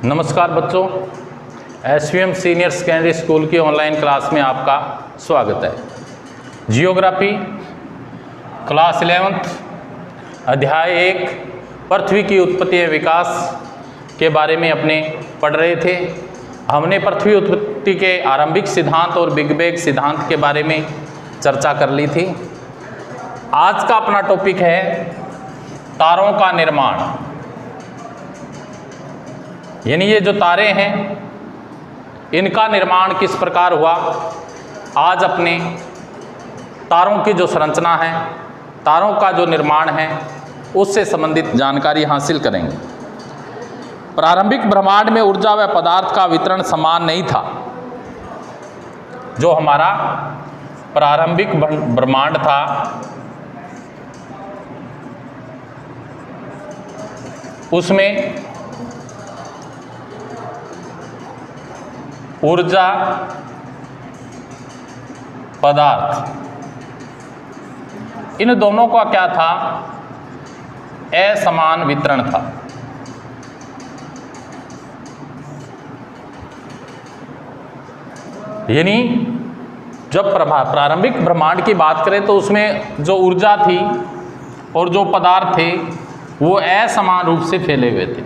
नमस्कार बच्चों, SVM senior secondary school की ऑनलाइन क्लास में आपका स्वागत है। जियोग्राफी क्लास 11th अध्याय 1 पृथ्वी की उत्पत्ति एवं विकास के बारे में अपने पढ़ रहे थे। हमने पृथ्वी उत्पत्ति के आरंभिक सिद्धांत और बिग बैंग सिद्धांत के बारे में चर्चा कर ली थी। आज का अपना टॉपिक है तारों का निर्माण, यानी ये जो तारे हैं इनका निर्माण किस प्रकार हुआ। आज अपने तारों की जो संरचना है, तारों का जो निर्माण है, उससे संबंधित जानकारी हासिल करेंगे। प्रारंभिक ब्रह्मांड में ऊर्जा व पदार्थ का वितरण समान नहीं था। जो हमारा प्रारंभिक ब्रह्मांड था उसमें ऊर्जा पदार्थ इन दोनों का क्या था, असमान वितरण था। यानी जब प्रारंभिक ब्रह्मांड की बात करें तो उसमें जो ऊर्जा थी और जो पदार्थ थे वो असमान रूप से फैले हुए थे।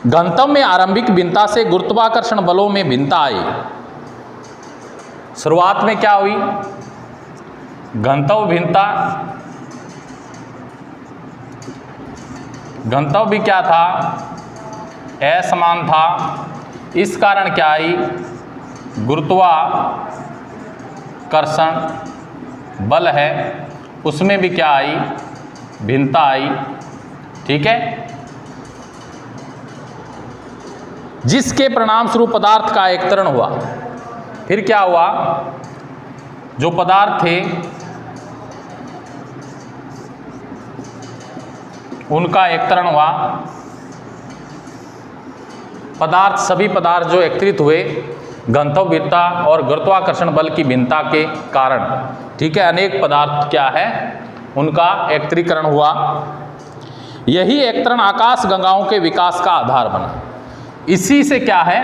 घनत्व में आरंभिक भिन्नता से गुरुत्वाकर्षण बलों में भिन्नता आई। शुरुआत में क्या हुई, घनत्व भिन्नता, घनत्व भी क्या था, असमान था। इस कारण क्या आई, गुरुत्वाकर्षण बल है उसमें भी क्या आई, भिन्नता आई। ठीक है, जिसके परिणाम स्वरूप पदार्थ का एकत्रण हुआ। फिर क्या हुआ, जो पदार्थ थे उनका एकत्रण हुआ। पदार्थ, सभी पदार्थ जो एकत्रित हुए घनत्व भिन्नता और गुरुत्वाकर्षण बल की भिन्नता के कारण। ठीक है, अनेक पदार्थ क्या है, उनका एकत्रीकरण हुआ। यही एकत्रण आकाश गंगाओं के विकास का आधार बना। इसी से क्या है,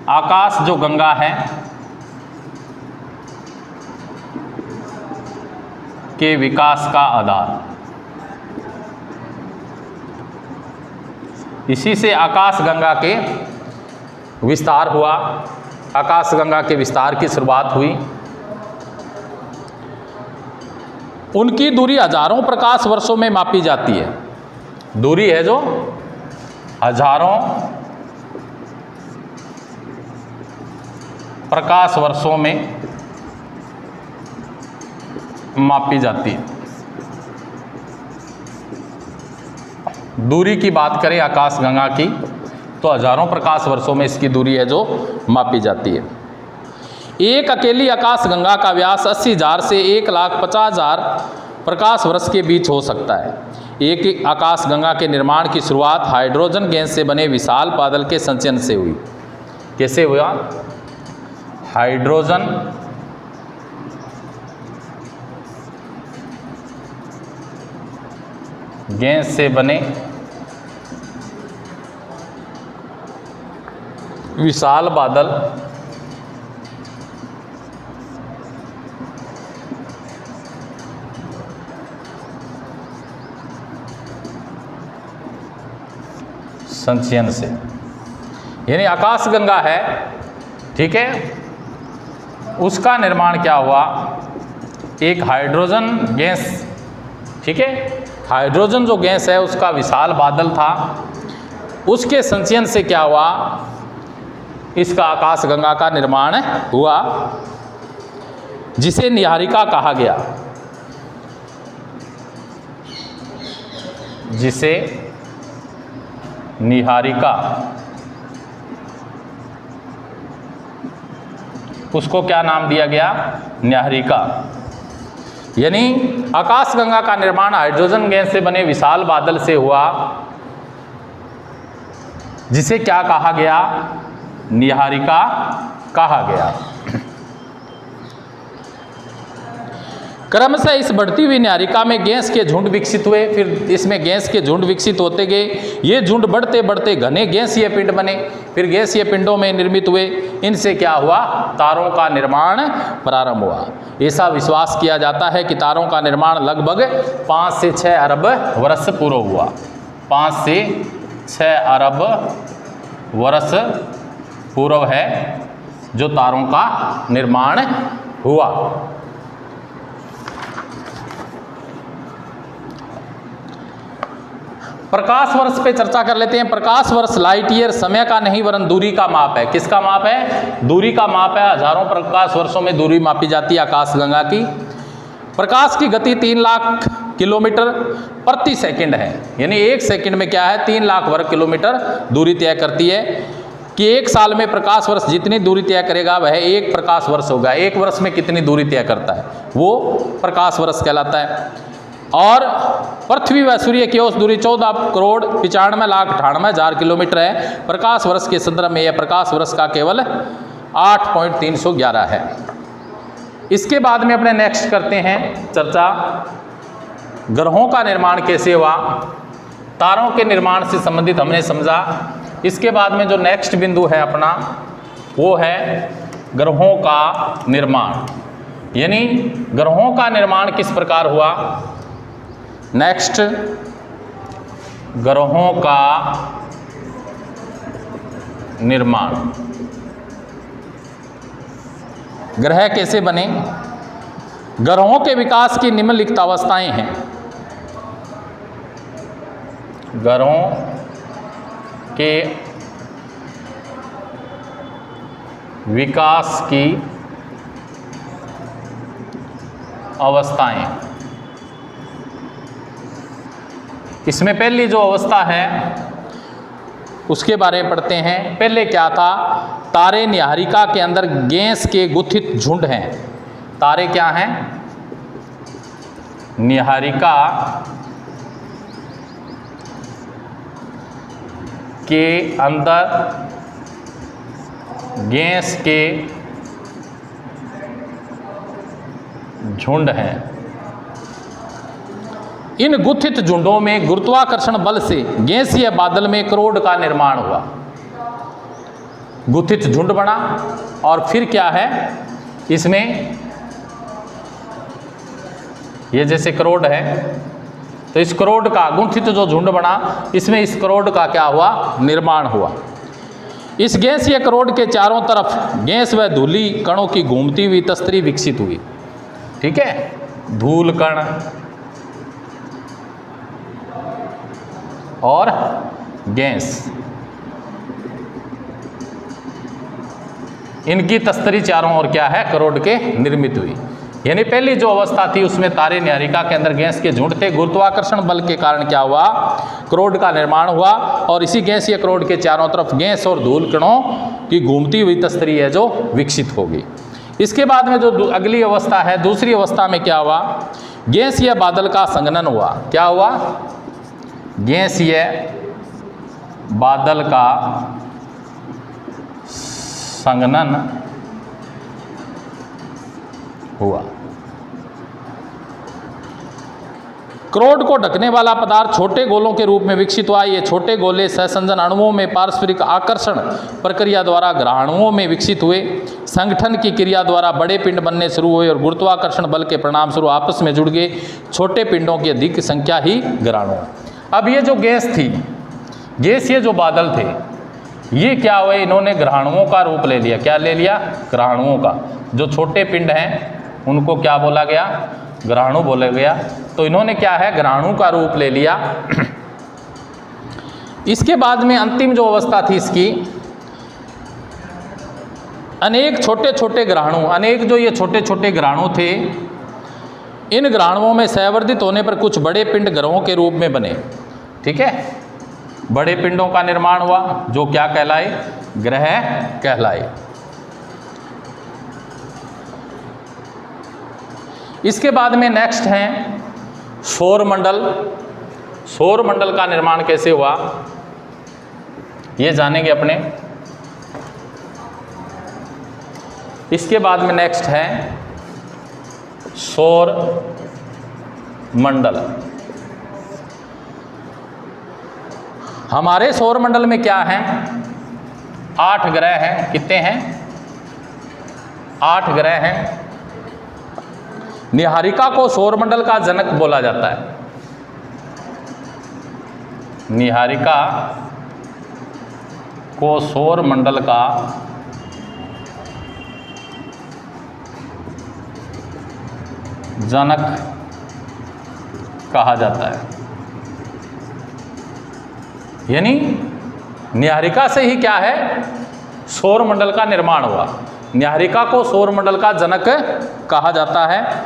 आकाश जो गंगा है के विकास का आधार, इसी से आकाश गंगा के विस्तार हुआ। आकाश गंगा के विस्तार की शुरुआत हुई। उनकी दूरी हजारों प्रकाश वर्षों में मापी जाती है। दूरी है जो हजारों प्रकाश वर्षों में मापी जाती है। दूरी की बात करें आकाश गंगा की तो हजारों प्रकाश वर्षों में इसकी दूरी है जो मापी जाती है। एक अकेली आकाश गंगा का व्यास 80,000 से 1,50,000 प्रकाश वर्ष के बीच हो सकता है। एक आकाश गंगा के निर्माण की शुरुआत हाइड्रोजन गैस से बने विशाल बादल के संचयन से हुई। कैसे हुआ, हाइड्रोजन गैस से बने विशाल बादल संचयन से, यानी आकाश गंगा है, ठीक है, उसका निर्माण क्या हुआ, एक हाइड्रोजन गैस, ठीक है, हाइड्रोजन जो गैस है उसका विशाल बादल था, उसके संचयन से क्या हुआ, इसका आकाश गंगा का निर्माण हुआ, जिसे निहारिका कहा गया। जिसे निहारिका, उसको क्या नाम दिया गया, निहारिका। यानी आकाश गंगा का निर्माण हाइड्रोजन गैस से बने विशाल बादल से हुआ, जिसे क्या कहा गया, निहारिका कहा गया। क्रमशः इस बढ़ती हुई न्यायिका में गैस के झुंड विकसित हुए, फिर इसमें गैस के झुंड विकसित होते गए, ये झुंड बढ़ते बढ़ते घने गैसीय पिंड बने, फिर गैसीय पिंडों में निर्मित हुए, इनसे क्या हुआ, तारों का निर्माण प्रारंभ हुआ। ऐसा विश्वास किया जाता है कि तारों का निर्माण लगभग 5 से 6 अरब वर्ष पूर्व हुआ। 5 से 6 अरब वर्ष पूर्व है जो तारों का निर्माण हुआ। प्रकाश वर्ष पे चर्चा कर लेते हैं। प्रकाश वर्ष लाइट ईयर समय का नहीं वरन दूरी का माप है। किसका माप है? दूरी का माप है। हजारों प्रकाश वर्षों में दूरी मापी जाती है आकाशगंगा की। प्रकाश की गति 3 लाख किलोमीटर प्रति सेकंड है, यानी 1 सेकंड में क्या है, 3 लाख वर्ग किलोमीटर दूरी तय करती है। कि 1 साल में प्रकाश वर्ष जितनी दूरी तय करेगा वह 1 प्रकाश वर्ष होगा। 1 वर्ष में कितनी दूरी तय करता है वो प्रकाश वर्ष कहलाता है। और पृथ्वी व सूर्य की औसत दूरी 14 करोड़ 95 लाख 98 हजार किलोमीटर है। प्रकाश वर्ष के संदर्भ में यह प्रकाश वर्ष का केवल 8.311 है। इसके बाद में अपने नेक्स्ट करते हैं चर्चा, ग्रहों का निर्माण कैसे हुआ। तारों के निर्माण से संबंधित हमने समझा। इसके बाद में जो नेक्स्ट बिंदु है अपना वो है ग्रहों का निर्माण, यानी ग्रहों का निर्माण किस प्रकार हुआ। नेक्स्ट, ग्रहों का निर्माण, ग्रह कैसे बने। ग्रहों के विकास की निम्नलिखित अवस्थाएं हैं। ग्रहों के विकास की अवस्थाएं, इसमें पहली जो अवस्था है उसके बारे में पढ़ते हैं। पहले क्या था, तारे न्यायिका के अंदर गैस के गुत्थित झुंड हैं। तारे क्या हैं? न्यायिका के अंदर गैस के झुंड हैं। इन गुत्थित झुंडों में गुरुत्वाकर्षण बल से गैसीय बादल में करोड़ का निर्माण हुआ। गुत्थित झुंड बना और फिर क्या है, इसमें ये जैसे करोड़ है तो इस करोड़ का गुंथित जो झुंड बना, इसमें इस करोड़ का क्या हुआ, निर्माण हुआ। इस गैसीय करोड़ के चारों तरफ गैस व धूली कणों की घूमती हुई तस्तरी विकसित हुई। ठीक है, धूल कण और गैस, इनकी तस्तरी चारों ओर क्या है, करोड़ के निर्मित हुई। यानी पहली जो अवस्था थी उसमें तारे न्यायिका के अंदर गैस के झुंड थे। गुरुत्वाकर्षण बल के कारण क्या हुआ, करोड़ का निर्माण हुआ और इसी गैसीय करोड़ के चारों तरफ गैस और धूल कणों की घूमती हुई तस्तरी है जो विकसित होगी। इसके बाद में जो अगली अवस्था है, दूसरी अवस्था में क्या हुआ, गैसीय बादल का संघनन हुआ। क्या हुआ, गैसीय बादल का संघनन हुआ। करोड़ को ढकने वाला पदार्थ छोटे गोलों के रूप में विकसित हुआ। ये छोटे गोले सहसंजन अणुओं में पारस्परिक आकर्षण प्रक्रिया द्वारा ग्रहाणुओं में विकसित हुए। संगठन की क्रिया द्वारा बड़े पिंड बनने शुरू हुए और गुरुत्वाकर्षण बल के परिणाम स्वरूप आपस में जुड़ गए। छोटे पिंडों की अधिक संख्या ही ग्रहाणु। अब ये जो गैस थी, गैस ये जो बादल थे, ये क्या हुए, इन्होंने ग्रहाणुओं का रूप ले लिया। क्या ले लिया, ग्रहाणुओं का। जो छोटे पिंड हैं उनको क्या बोला गया, ग्रहाणु बोला गया। तो इन्होंने क्या है, ग्रहाणु का रूप ले लिया। इसके बाद में अंतिम जो अवस्था थी इसकी, अनेक छोटे छोटे ग्रहाणु, अनेक जो ये छोटे छोटे ग्रहाणु थे, इन ग्रहाणुओं में संवर्धित होने पर कुछ बड़े पिंड ग्रहों के रूप में बने। ठीक है, बड़े पिंडों का निर्माण हुआ जो क्या कहलाए, ग्रह कहलाए। इसके बाद में नेक्स्ट है सौरमंडल। सौरमंडल का निर्माण कैसे हुआ ये जानेंगे अपने। इसके बाद में नेक्स्ट है सौर मंडल। हमारे सौर मंडल में क्या है? 8 ग्रह हैं। कितने हैं? 8 ग्रह हैं। निहारिका को सौर मंडल का जनक बोला जाता है। निहारिका को सौर मंडल का जनक कहा जाता है। यानी निहारिका से ही क्या है? सौर मंडल का निर्माण हुआ। निहारिका को सौर मंडल का जनक कहा जाता है।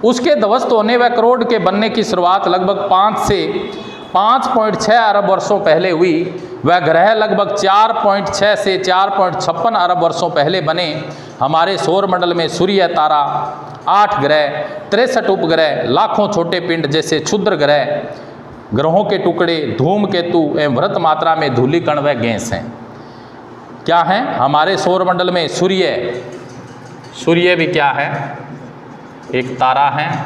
उसके ध्वस्त होने व करोड़ के बनने की शुरुआत लगभग 5 से 5.6 अरब वर्षों पहले हुई। वह ग्रह लगभग 4.6 से 4.56 अरब वर्षों पहले बने। हमारे सौर मंडल में सूर्य, तारा, 8 ग्रह, 63 उपग्रह, लाखों छोटे पिंड जैसे क्षुद्र ग्रह, ग्रहों के टुकड़े, धूमकेतु एवं वृत्त मात्रा में धूलिकण व गैस हैं। क्या हैं? हमारे सौर मंडल में सूर्य भी क्या है? एक तारा है।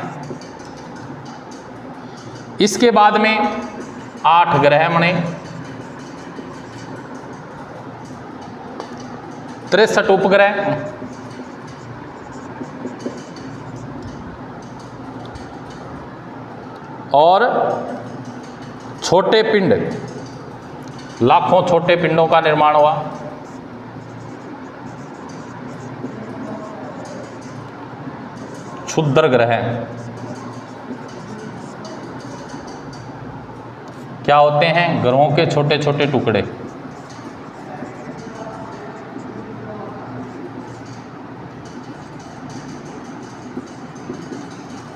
इसके बाद में 8 ग्रह बने, 63 उपग्रह, और छोटे पिंड, लाखों छोटे पिंडों का निर्माण हुआ। क्षुद्र ग्रह क्या होते हैं? ग्रहों के छोटे छोटे टुकड़े।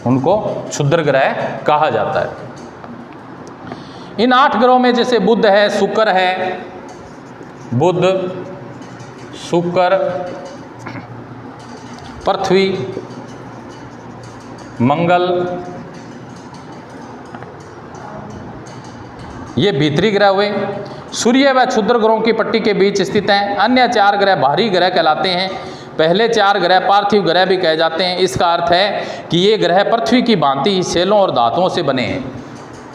उनको क्षुद्र ग्रह कहा जाता है। इन 8 ग्रहों में जैसे बुध है, शुक्र है, बुध, शुक्र, पृथ्वी, मंगल, ये भीतरी ग्रह हुए। सूर्य व क्षुद्र ग्रहों की पट्टी के बीच स्थित हैं। अन्य 4 ग्रह बाहरी ग्रह कहलाते हैं। पहले 4 ग्रह पार्थिव ग्रह भी कहे जाते हैं। इसका अर्थ है कि ये ग्रह पृथ्वी की भांति ही सेलों और धातुओं से बने हैं।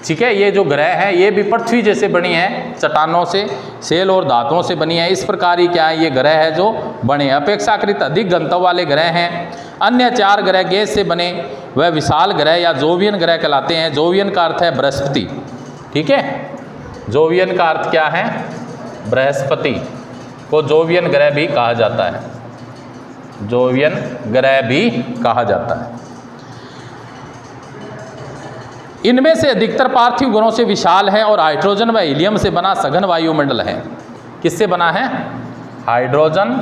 ठीक है, ये जो ग्रह हैं ये भी पृथ्वी जैसे बनी है, चट्टानों से, सेल और धातुओं से बनी है। इस प्रकार ही क्या है? ये ग्रह है जो बने हैं। अपेक्षाकृत अधिक घनत्व वाले ग्रह हैं। अन्य 4 ग्रह गैस से बने वह विशाल ग्रह या जोवियन ग्रह कहलाते हैं। जोवियन का अर्थ है बृहस्पति। ठीक है, जोवियन का अर्थ क्या है? बृहस्पति को जोवियन ग्रह भी कहा जाता है। जोवियन ग्रह भी कहा जाता है। इनमें से अधिकतर पार्थिव ग्रहों से विशाल है और हाइड्रोजन व हीलियम से बना सघन वायुमंडल है। किससे बना है? हाइड्रोजन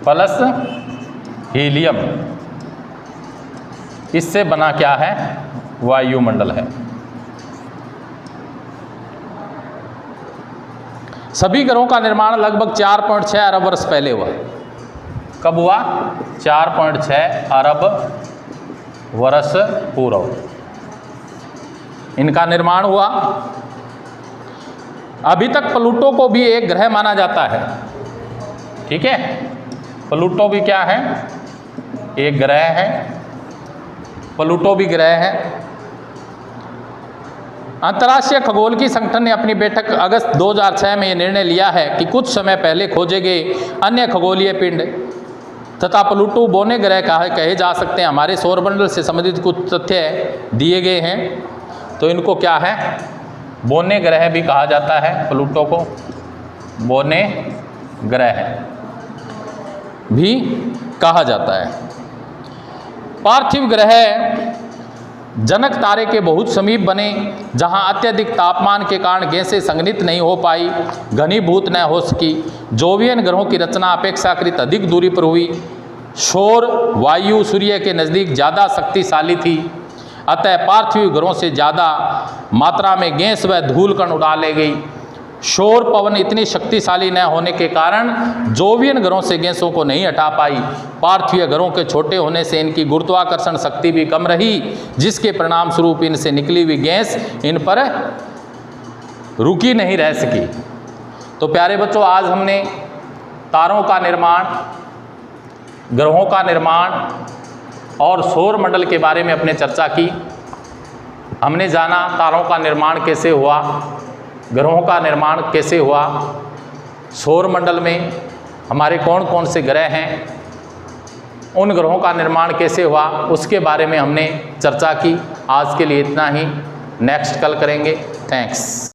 प्लस हीलियम, इससे बना क्या है? वायुमंडल है। सभी ग्रहों का निर्माण लगभग 4.6 अरब वर्ष पहले हुआ। कब हुआ? 4.6 अरब वर्ष पूर्व इनका निर्माण हुआ। अभी तक प्लूटो को भी एक ग्रह माना जाता है। ठीक है, प्लूटो भी क्या है? एक ग्रह है। प्लूटो भी ग्रह है। अंतर्राष्ट्रीय खगोल की संगठन ने अपनी बैठक अगस्त 2006 में यह निर्णय लिया है कि कुछ समय पहले खोजे गए अन्य खगोलीय पिंड तथा प्लूटो बोने ग्रह कहे जा सकते हैं। हमारे सौरमंडल से संबंधित कुछ तथ्य दिए गए हैं, तो इनको क्या है? बोने ग्रह भी कहा जाता है। प्लूटो को बोने ग्रह भी कहा जाता है। पार्थिव ग्रह जनक तारे के बहुत समीप बने, जहां अत्यधिक तापमान के कारण गैसें संघनित नहीं हो पाई, घनीभूत न हो सकी। जोवियन ग्रहों की रचना अपेक्षाकृत अधिक दूरी पर हुई। सौर वायु सूर्य के नज़दीक ज़्यादा शक्तिशाली थी, अतः पार्थिव ग्रहों से ज़्यादा मात्रा में गैस व धूल कण उड़ा ले गई। सौर पवन इतनी शक्तिशाली न होने के कारण जोवियन ग्रहों से गैसों को नहीं हटा पाई। पार्थिव ग्रहों के छोटे होने से इनकी गुरुत्वाकर्षण शक्ति भी कम रही, जिसके परिणाम स्वरूप इनसे निकली हुई गैस इन पर रुकी नहीं रह सकी। तो प्यारे बच्चों, आज हमने तारों का निर्माण, ग्रहों का निर्माण और सौर मंडल के बारे में अपने चर्चा की। हमने जाना तारों का निर्माण कैसे हुआ, ग्रहों का निर्माण कैसे हुआ, सौर मंडल में हमारे कौन कौन से ग्रह हैं, उन ग्रहों का निर्माण कैसे हुआ, उसके बारे में हमने चर्चा की। आज के लिए इतना ही, नेक्स्ट कल करेंगे। थैंक्स।